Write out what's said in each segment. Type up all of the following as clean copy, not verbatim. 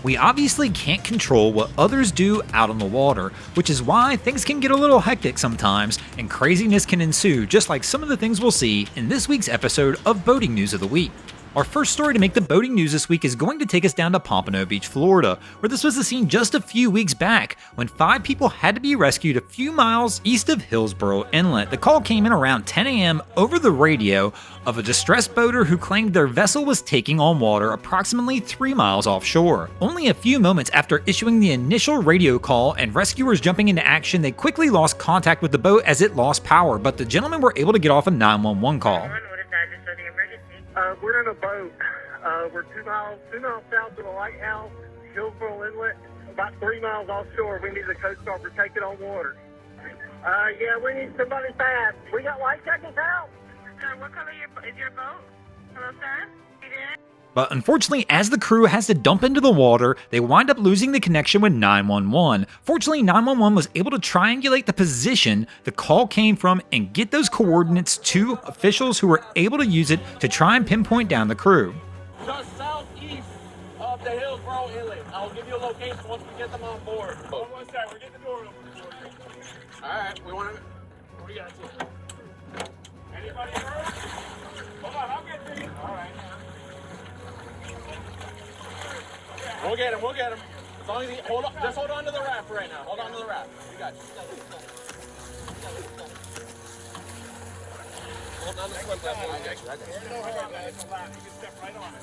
We obviously can't control what others do out on the water, which is why things can get a little hectic sometimes and craziness can ensue, just like some of the things we'll see in this week's episode of Boating News of the Week. Our first story to make the boating news this week is going to take us down to Pompano Beach, Florida, where this was the scene just a few weeks back when 5 people had to be rescued a few miles east of Hillsborough Inlet. The call came in around 10 a.m. over the radio of a distressed boater who claimed their vessel was taking on water approximately 3 miles offshore. Only a few moments after issuing the initial radio call and rescuers jumping into action, they quickly lost contact with the boat as it lost power, but the gentlemen were able to get off a 911 call. We're in a boat. We're 2 miles south of the lighthouse, Hillsborough Inlet, about 3 miles offshore. We need the Coast Guard to take it on water. Yeah, we need somebody fast. We got life jackets out. What color is your boat? Hello, sir? You did? But unfortunately, as the crew has to dump into the water, they wind up losing the connection with 911. Fortunately, 911 was able to triangulate the position the call came from and get those coordinates to officials who were able to use it to try and pinpoint down the crew. Just southeast of the Hillsborough Inlet. I'll give you a location once we get them on board. Hold on one second. We're getting the door open. Alright, we want to... What do you got to? Anybody hurt? Hold on, I'll get to you. All right. We'll get him. As long as he, just hold on to the raft right now. Hold on to the raft. You got you. Hold on to the swim left. I got you. You can step right on it.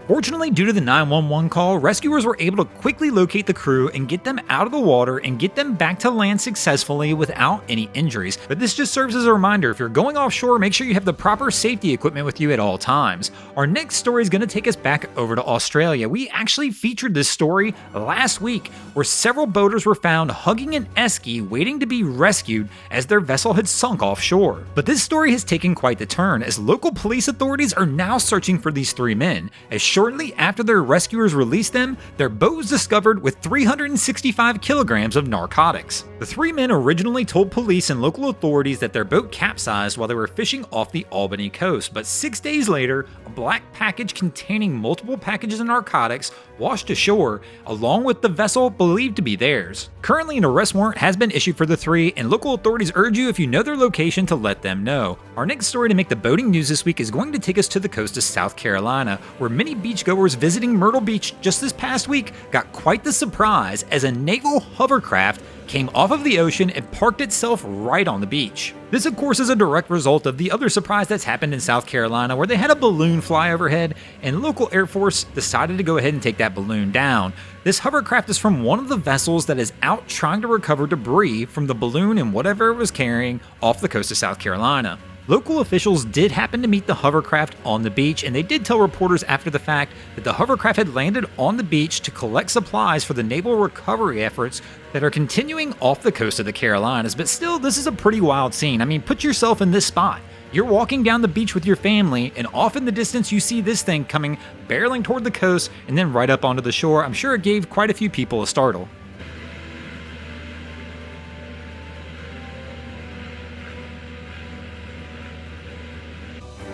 Fortunately, due to the 911 call, rescuers were able to quickly locate the crew and get them out of the water and get them back to land successfully without any injuries. But this just serves as a reminder, if you're going offshore, make sure you have the proper safety equipment with you at all times. Our next story is going to take us back over to Australia. We actually featured this story last week, where several boaters were found hugging an esky waiting to be rescued as their vessel had sunk offshore. But this story has taken quite the turn, as local police authorities are now searching for these 3 men, as shortly after their rescuers released them, their boat was discovered with 365 kilograms of narcotics. The 3 men originally told police and local authorities that their boat capsized while they were fishing off the Albany coast, but 6 days later, a black package containing multiple packages of narcotics washed ashore, along with the vessel believed to be theirs. Currently, an arrest warrant has been issued for the 3, and local authorities urge you, if you know their location, to let them know. Our next story to make the boating news this week is going to take us to the coast of South Carolina, where many beachgoers visiting Myrtle Beach just this past week got quite the surprise as a naval hovercraft came off of the ocean and parked itself right on the beach. This, of course, is a direct result of the other surprise that's happened in South Carolina, where they had a balloon fly overhead and local Air Force decided to go ahead and take that balloon down. This hovercraft is from one of the vessels that is out trying to recover debris from the balloon and whatever it was carrying off the coast of South Carolina. Local officials did happen to meet the hovercraft on the beach, and they did tell reporters after the fact that the hovercraft had landed on the beach to collect supplies for the naval recovery efforts that are continuing off the coast of the Carolinas. But still, this is a pretty wild scene. I mean, put yourself in this spot. You're walking down the beach with your family, and off in the distance you see this thing coming barreling toward the coast and then right up onto the shore. I'm sure it gave quite a few people a startle.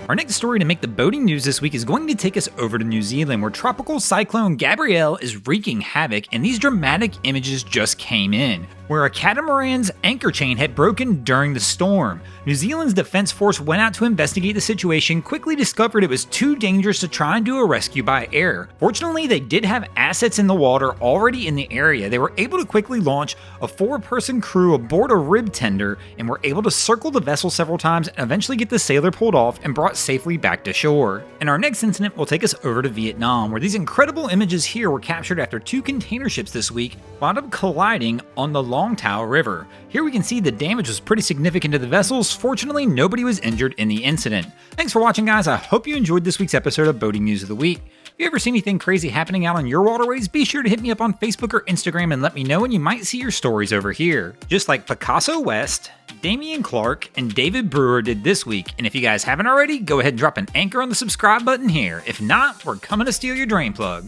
Our next story to make the boating news this week is going to take us over to New Zealand, where Tropical Cyclone Gabrielle is wreaking havoc, and these dramatic images just came in, where a catamaran's anchor chain had broken during the storm. New Zealand's Defence Force went out to investigate the situation, quickly discovered it was too dangerous to try and do a rescue by air. Fortunately, they did have assets in the water already in the area. They were able to quickly launch a 4-person crew aboard a rib tender and were able to circle the vessel several times and eventually get the sailor pulled off and brought safely back to shore. And our next incident will take us over to Vietnam, where these incredible images here were captured after 2 container ships this week wound up colliding on the Long Tao River. Here we can see the damage was pretty significant to the vessels. Fortunately, nobody was injured in the incident. Thanks for watching, guys. I hope you enjoyed this week's episode of Boating News of the Week. If you ever see anything crazy happening out on your waterways, be sure to hit me up on Facebook or Instagram and let me know, and you might see your stories over here. Just like Picasso West, Damian Clark, and David Brewer did this week. And if you guys haven't already, go ahead and drop an anchor on the subscribe button here. If not, we're coming to steal your drain plug.